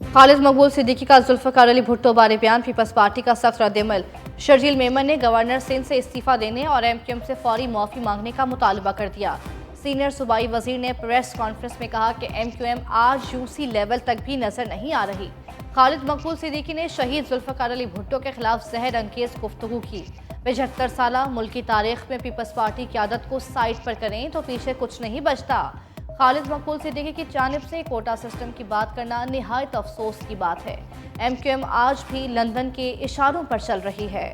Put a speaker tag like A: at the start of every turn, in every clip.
A: खालिद मकबूल सिद्दीकी का जुल्फ़िकार अली भुट्टो बारे बयान। पीपल्स पार्टी का सख्त रद्द-ए-अमल। शर्जील मेमन ने गवर्नर सिंध से इस्तीफा देने और एमक्यूएम से फौरी माफ़ी मांगने का मुतालबा कर दिया। सीनियर सूबाई वजीर ने प्रेस कॉन्फ्रेंस में कहा कि एमक्यूएम आज यूसी लेवल तक भी नजर नहीं आ रही। खालिद मकबूल सिद्दीकी ने शहीद जुल्फ़िकार अली भुट्टो के खिलाफ जहर अंगेज गुफ्तगू की। 75 साल मुल्क की तारीख में पीपल्स पार्टी की आदत को साइड पर करें तो पीछे कुछ नहीं बचता। खालिद मकबूल सिद्दीकी की जानिब से कोटा सिस्टम की बात करना निहायत अफसोस की बात है। एमक्यूएम आज भी लंदन के इशारों पर चल रही है।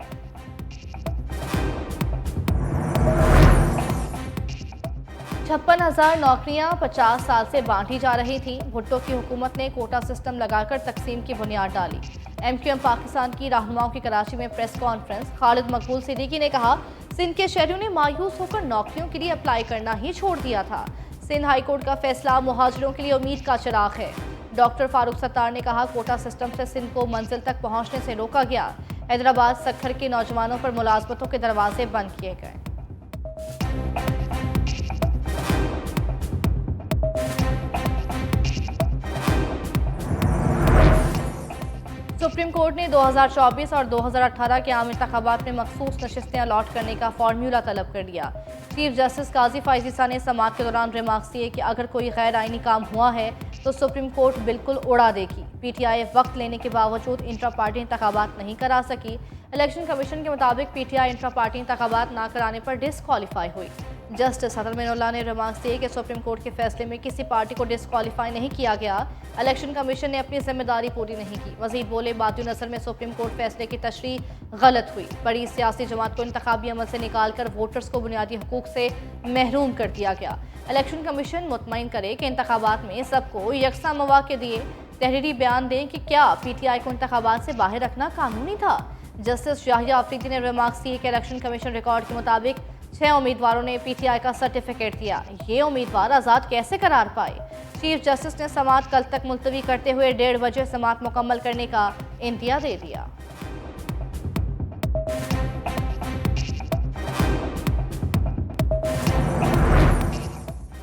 A: छप्पन 56,000 नौकरियां 50 साल से बांटी जा रही थी। भुट्टो की हुकूमत ने कोटा सिस्टम लगाकर तकसीम की बुनियाद डाली। एमक्यूएम पाकिस्तान की रहनुमाओं की कराची में प्रेस कॉन्फ्रेंस। खालिद मकबूल सिद्दीकी ने कहा, सिंध के शहरियों ने मायूस होकर नौकरियों के लिए अप्लाई करना ही छोड़ दिया था। सिंध हाई कोर्ट का फैसला मुहाजिरों के लिए उम्मीद का चिराग है। डॉक्टर फारूक सत्तार ने कहा, कोटा सिस्टम से सिंध को मंजिल तक पहुंचने से रोका गया। हैदराबाद सक्खर के नौजवानों पर मुलाजमतों के दरवाजे बंद किए गए। सुप्रीम कोर्ट ने 2024 और 2018 के आम इंतखाबात में मखसूस नशिस्तें अलॉट करने का फार्मूला तलब कर दिया। चीफ जस्टिस काजी फायजीसा ने समाअत के दौरान रिमार्क्स दिए कि अगर कोई गैर आइनी काम हुआ है तो सुप्रीम कोर्ट बिल्कुल उड़ा देगी। पीटीआई वक्त लेने के बावजूद इंट्रा पार्टी इंतखाबात नहीं करा सकी। इलेक्शन कमीशन के मुताबिक पीटीआई इंट्रा पार्टी इंतखाबात ना कराने पर डिस्क्वालीफाई हुई। जस्टिस हसन मिनुल्लाह ने रिमार्क्स दिए कि सुप्रीम कोर्ट के फैसले में किसी पार्टी को डिस्क्वालीफाई नहीं किया गया। इलेक्शन कमीशन ने अपनी जिम्मेदारी पूरी नहीं की। मजीद बोले, बातिल नज़र में सुप्रीम कोर्ट फैसले की तशरीह गलत हुई। बड़ी सियासी जमात को इंतखाबी अमल से निकालकर वोटर्स को बुनियादी हकूक से महरूम कर दिया गया। इलेक्शन कमीशन मुतमईन करे कि इंतखाबात में सबको यकसा मौके दिए। तहरीरी बयान दें कि क्या पीटीआई को इंतखाबात से बाहर रखना कानूनी था। जस्टिस याहिया अफरीदी ने रिमार्क्स दिए कि इलेक्शन कमीशन रिकॉर्ड के मुताबिक 6 उम्मीदवारों ने पीटीआई का सर्टिफिकेट दिया। ये उम्मीदवार आज़ाद कैसे करार पाए। चीफ जस्टिस ने समाअत कल तक मुलतवी करते हुए 1:30 बजे समाअत मुकम्मल करने का इंतिया दे दिया।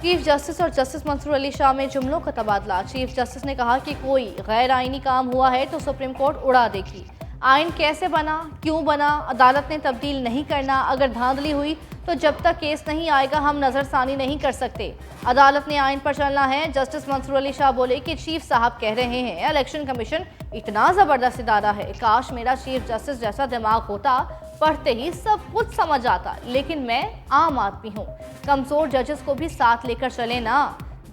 A: चीफ जस्टिस और जस्टिस मंसूर अली शाह में जुमलों का तबादला। चीफ जस्टिस ने कहा कि कोई गैर आइनी काम हुआ है तो सुप्रीम कोर्ट उड़ा देगी। आइन कैसे बना, क्यों बना, अदालत ने तब्दील नहीं करना। अगर धांधली हुई तो जब तक केस नहीं आएगा हम नज़रसानी नहीं कर सकते। अदालत ने आइन पर चलना है। जस्टिस मंसूर अली शाह बोले कि चीफ साहब कह रहे हैं इलेक्शन कमीशन इतना ज़बरदस्त इदारा है, काश मेरा चीफ जस्टिस जैसा दिमाग होता, पढ़ते ही सब कुछ समझ आता। लेकिन मैं आम आदमी हूँ, कमज़ोर जजेस को भी साथ लेकर चले ना।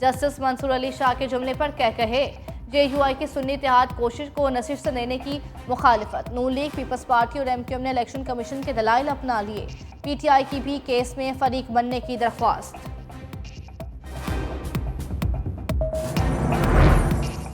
A: जस्टिस मंसूर अली शाह के जुमले पर क्या कहे। जेयूआई की सुन्नी इत्तेहाद कोशिश को नशिस्त देने की मुखालिफत। नून लीग, पीपल्स पार्टी और एमक्यूएम ने इलेक्शन कमीशन के दलाइल अपना लिए। पीटीआई की भी केस में फरीक बनने की दरख्वास्त।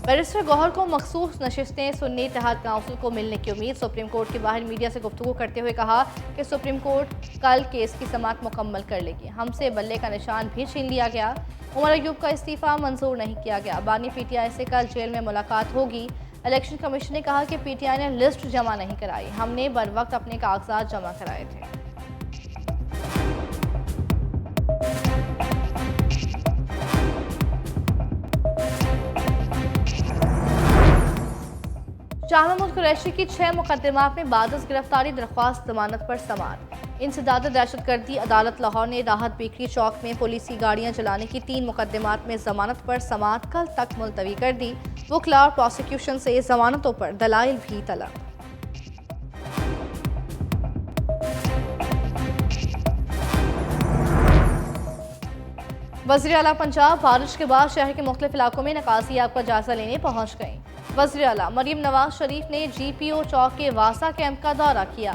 A: बैरिस्टर गौहर को मखसूस नशिस्तें सुन्नी इत्तेहाद काउंसिल को मिलने की उम्मीद। सुप्रीम कोर्ट के बाहर मीडिया से गुफ्तगू करते हुए कहा कि सुप्रीम कोर्ट कल केस की समाअत मुकम्मल कर लेगी। हमसे बल्ले का निशान भी छीन लिया गया। उमर अयूब का इस्तीफा मंजूर नहीं किया गया। बानी पीटीआई से कल जेल में मुलाकात होगी। इलेक्शन कमीशन ने कहा कि पीटीआई ने लिस्ट जमा नहीं कराई, हमने बर वक्त अपने कागजात जमा कराए थे। शाह महमूद कुरैशी की 6 मुकदमात में बादस गिरफ्तारी, दरख्वास्त जमानत पर समाअत। इंसदाद दहशतगर्दी अदालत लाहौर ने राहत बेकरी चौक में पुलिसी गाड़ियां जलाने की 3 मुकदमात में जमानत पर समाअत कल तक मुलतवी कर दी। वुकला और प्रोसिक्यूशन से जमानतों पर दलाइल भी तलब। वज़ीर आला पंजाब बारिश के बाद शहर के मुख्तलिफ इलाकों में नकासियाब का जायजा लेने पहुंच गए। वज़ीर आला मरीम नवाज शरीफ ने GPO चौक के वासा कैंप का दौरा किया।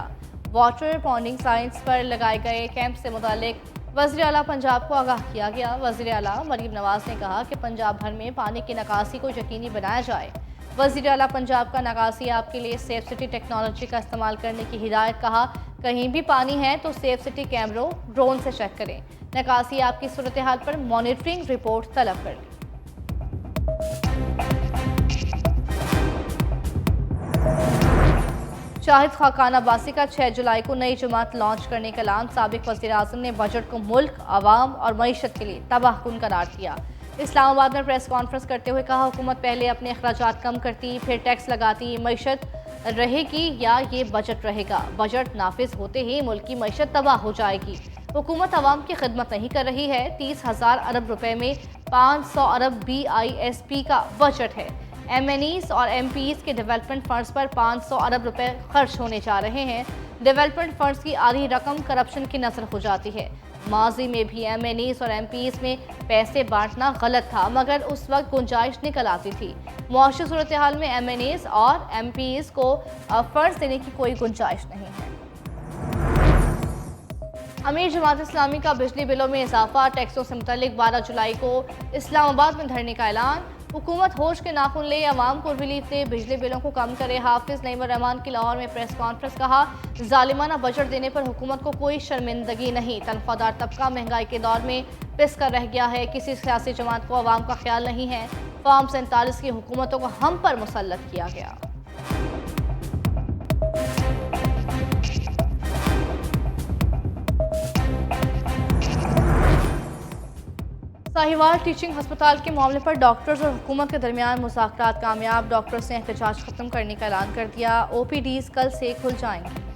A: वाटर पॉन्डिंग साइंस पर लगाए गए कैंप से मुतालिक वज़ीर आला पंजाब को आगाह किया गया। वज़ीर आला मरीम नवाज ने कहा कि पंजाब भर में पानी की निकासी को यकीनी बनाया जाए। वज़ीर आला पंजाब का नकासियाब के लिए सेफ सिटी टेक्नोलॉजी का इस्तेमाल करने की हिदायत। कहा, कहीं भी पानी है तो सेफ सिटी कैमरों, ड्रोन से चेक करें। नकासियाब की सूरत हाल पर मॉनिटरिंग रिपोर्ट तलब कर ली। शाहिद खाकान अब्बासी का 6 जुलाई को नई जमात लॉन्च करने का ऐलान। साबिक वज़ीर आज़म ने बजट को मुल्क, अवाम और मईशत के लिए तबाहकुन करार दिया। इस्लामाबाद में प्रेस कॉन्फ्रेंस करते हुए कहा, हुकूमत पहले अपने अखराजात कम करती, फिर टैक्स लगाती, मईशत रहेगी या ये बजट रहेगा। बजट नाफिज होते ही मुल्क की मईशत तबाह हो जाएगी। हुकूमत आवाम की खिदमत नहीं कर रही है। 30,000 अरब रुपए में 500 अरब BISP का बजट है। MNEs और MPs के डेवलपमेंट फंड्स पर 500 अरब रुपए खर्च होने जा रहे हैं। डेवलपमेंट फंड्स की आधी रकम करप्शन की नजर हो जाती है। माजी में भी MNEs और MPs में पैसे बांटना गलत था, मगर उस वक्त गुंजाइश निकल आती थी। मुआशी सूरत हाल में MNEs और MPs को फंड्स देने की कोई गुंजाइश नहीं है। अमीर जमात इस्लामी का बिजली बिलों में इजाफा, टैक्सों से मुतल्लिक 12 जुलाई को इस्लामाबाद में धरने का ऐलान। हुकूमत होश के नाखून ले, अवाम को रिलीफ दे, बिजली बिलों को कम करे। हाफिज नईमुर रहमान की लाहौर में प्रेस कॉन्फ्रेंस। कहा, जालिमाना बजट देने पर हुकूमत को कोई शर्मिंदगी नहीं। तनख्वाहदार तबका महंगाई के दौर में पिस कर रह गया है। किसी सियासी जमात को अवाम का ख्याल नहीं है। फार्म 47 की हुकूमतों को हम पर मुसल्लत किया गया। साहिवाल टीचिंग अस्पताल के मामले पर डॉक्टर्स और हुकूमत के दरमियान मुज़ाकरात कामयाब। डॉक्टर्स ने एहतजाज खत्म करने का ऐलान कर दिया। OPDs कल से खुल जाएंगे।